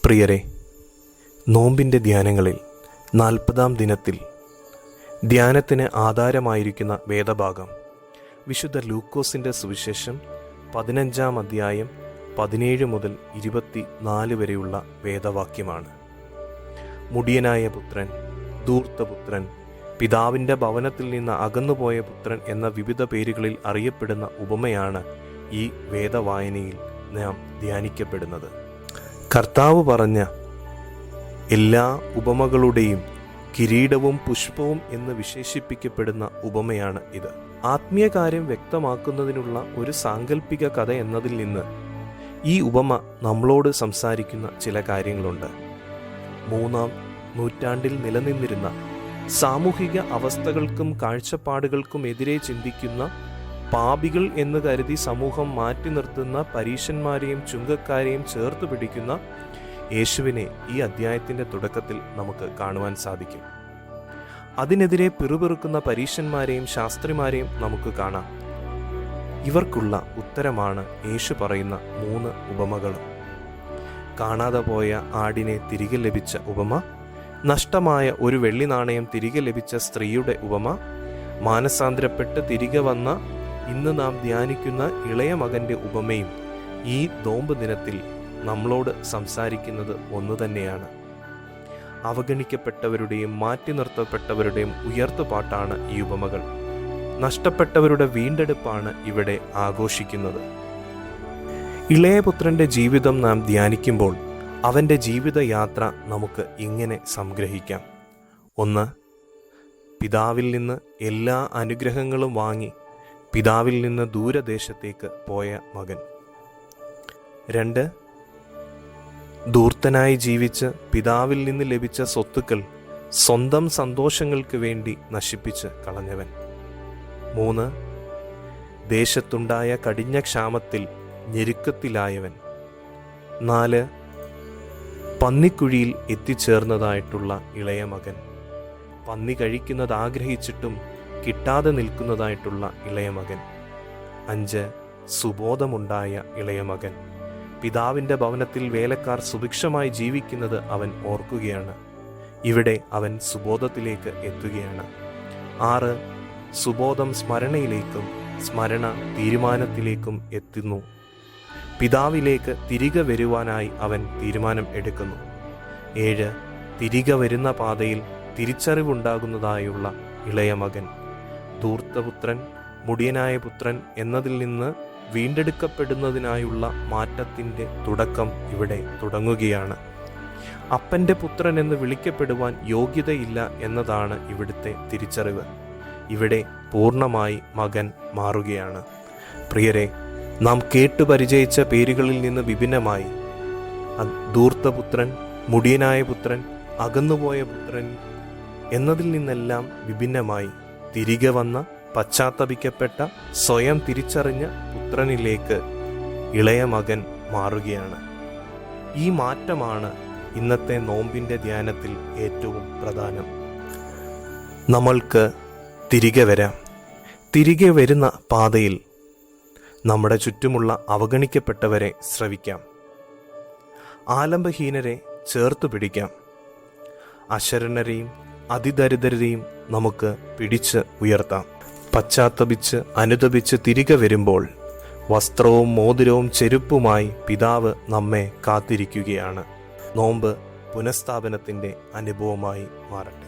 പ്രിയരെ, നോമ്പിൻ്റെ ധ്യാനങ്ങളിൽ 40-ാം ദിനത്തിൽ ധ്യാനത്തിന് ആധാരമായിരിക്കുന്ന വേദഭാഗം വിശുദ്ധ ലൂക്കോസിൻ്റെ സുവിശേഷം 15-ാം അധ്യായം 17 മുതൽ 24 വരെയുള്ള വേദവാക്യമാണ്. മുടിയനായ പുത്രൻ, ധൂർത്തപുത്രൻ, പിതാവിൻ്റെ ഭവനത്തിൽ നിന്ന് അകന്നുപോയ പുത്രൻ എന്ന വിവിധ പേരുകളിൽ അറിയപ്പെടുന്ന ഉപമയാണ് ഈ വേദവായനയിൽ നാം ധ്യാനിക്കപ്പെടുന്നത്. കർത്താവ് പറഞ്ഞ എല്ലാ ഉപമകളുടെയും കിരീടവും പുഷ്പവും എന്ന് വിശേഷിപ്പിക്കപ്പെടുന്ന ഉപമയാണ് ഇത്. ആത്മീയ കാര്യം വ്യക്തമാക്കുന്നതിനുള്ള ഒരു സാങ്കല്പിക കഥ എന്നതിൽ നിന്ന് ഈ ഉപമ നമ്മളോട് സംസാരിക്കുന്ന ചില കാര്യങ്ങളുണ്ട്. 3-ാം നൂറ്റാണ്ടിൽ നിലനിന്നിരുന്ന സാമൂഹിക അവസ്ഥകൾക്കും കാഴ്ചപ്പാടുകൾക്കും എതിരെ ചിന്തിക്കുന്ന, പാപികൾ എന്ന് കരുതി സമൂഹം മാറ്റി നിർത്തുന്ന പരീശന്മാരെയും ചുങ്കക്കാരെയും ചേർത്ത് പിടിക്കുന്ന യേശുവിനെ ഈ അധ്യായത്തിൻ്റെ തുടക്കത്തിൽ നമുക്ക് കാണുവാൻ സാധിക്കും. അതിനെതിരെ പിറുപിറുക്കുന്ന പരീശന്മാരെയും ശാസ്ത്രിമാരെയും നമുക്ക് കാണാം. ഇവർക്കുള്ള ഉത്തരമാണ് യേശു പറയുന്ന 3 ഉപമകളും. കാണാതെ പോയ ആടിനെ തിരികെ ലഭിച്ച ഉപമ, നഷ്ടമായ ഒരു വെള്ളി നാണയം തിരികെ ലഭിച്ച സ്ത്രീയുടെ ഉപമ, മാനസാന്തരപ്പെട്ട് തിരികെ വന്ന ഇന്ന് നാം ധ്യാനിക്കുന്ന ഇളയ മകൻ്റെ ഉപമയും ഈ നോമ്പ് ദിനത്തിൽ നമ്മളോട് സംസാരിക്കുന്നത് ഒന്നു തന്നെയാണ്. അവഗണിക്കപ്പെട്ടവരുടെയും മാറ്റി നിർത്തപ്പെട്ടവരുടെയും ഉയർത്തുപാട്ടാണ് ഈ ഉപമകൾ. നഷ്ടപ്പെട്ടവരുടെ വീണ്ടെടുപ്പാണ് ഇവിടെ ആഘോഷിക്കുന്നത്. ഇളയപുത്രൻ്റെ ജീവിതം നാം ധ്യാനിക്കുമ്പോൾ അവൻ്റെ ജീവിതയാത്ര നമുക്ക് ഇങ്ങനെ സംഗ്രഹിക്കാം. 1. പിതാവിൽ നിന്ന് എല്ലാ അനുഗ്രഹങ്ങളും വാങ്ങി പിതാവിൽ നിന്ന് ദൂരദേശത്തേക്ക് പോയ മകൻ. 2. ധൂർത്തനായി ജീവിച്ച് പിതാവിൽ നിന്ന് ലഭിച്ച സ്വത്തുക്കൾ സ്വന്തം സന്തോഷങ്ങൾക്ക് വേണ്ടി നശിപ്പിച്ച് കളഞ്ഞവൻ. 3. ദേശത്തുണ്ടായ കഠിന ക്ഷാമത്തിൽ ഞെരുക്കത്തിലായവൻ. 4. പന്നിക്കുഴിയിൽ എത്തിച്ചേർന്നതായിട്ടുള്ള ഇളയ മകൻ. പന്നി കഴിക്കുന്നത് ആഗ്രഹിച്ചിട്ടും കിട്ടാതെ നിൽക്കുന്നതായിട്ടുള്ള ഇളയ മകൻ. 5. സുബോധമുണ്ടായ ഇളയ മകൻ. പിതാവിൻ്റെ ഭവനത്തിൽ വേലക്കാർ സുഭിക്ഷമായി ജീവിക്കുന്നത് അവൻ ഓർക്കുകയാണ്. ഇവിടെ അവൻ സുബോധത്തിലേക്ക് എത്തുകയാണ്. 6. സുബോധം സ്മരണയിലേക്കും സ്മരണ തീരുമാനത്തിലേക്കും എത്തുന്നു. പിതാവിലേക്ക് തിരികെ വരുവാനായി അവൻ തീരുമാനം എടുക്കുന്നു. 7. തിരികെ വരുന്ന പാതയിൽ തിരിച്ചറിവുണ്ടാകുന്നതായുള്ള ഇളയ മകൻ. ധൂർത്തപുത്രൻ, മുടിയനായ പുത്രൻ എന്നതിൽ നിന്ന് വീണ്ടെടുക്കപ്പെടുന്നതിനായുള്ള മാറ്റത്തിൻ്റെ തുടക്കം ഇവിടെ തുടങ്ങുകയാണ്. അപ്പൻ്റെ പുത്രൻ എന്ന് വിളിക്കപ്പെടുവാൻ യോഗ്യതയില്ല എന്നതാണ് ഇവിടുത്തെ തിരിച്ചറിവ്. ഇവിടെ പൂർണ്ണമായി മകൻ മാറുകയാണ്. പ്രിയരെ, നാം കേട്ടു പരിചയിച്ച പേരുകളിൽ നിന്ന് വിഭിന്നമായി ധൂർത്തപുത്രൻ, മുടിയനായ പുത്രൻ, അകന്നുപോയ പുത്രൻ എന്നതിൽ നിന്നെല്ലാം വിഭിന്നമായി തിരികെ വന്ന, പശ്ചാത്തപിക്കപ്പെട്ട, സ്വയം തിരിച്ചറിഞ്ഞ പുത്രനിലേക്ക് ഇളയ മകൻ മാറുകയാണ്. ഈ മാറ്റമാണ് ഇന്നത്തെ നോമ്പിൻ്റെ ധ്യാനത്തിൽ ഏറ്റവും പ്രധാനം. നമ്മൾക്ക് തിരികെ വരാം. തിരികെ വരുന്ന പാതയിൽ നമ്മുടെ ചുറ്റുമുള്ള അവഗണിക്കപ്പെട്ടവരെ ശ്രവിക്കാം. ആലംബഹീനരെ ചേർത്തു പിടിക്കാം. അശരണരെയും അതിദരിദ്രരെയും നമുക്ക് പിടിച്ച് ഉയർത്താം. പശ്ചാത്തപിച്ച് അനുതപിച്ച് തിരികെ വരുമ്പോൾ വസ്ത്രവും മോതിരവും ചെരുപ്പുമായി പിതാവ് നമ്മെ കാത്തിരിക്കുകയാണ്. നോമ്പ് പുനഃസ്ഥാപനത്തിൻ്റെ അനുഭവമായി മാറട്ടെ.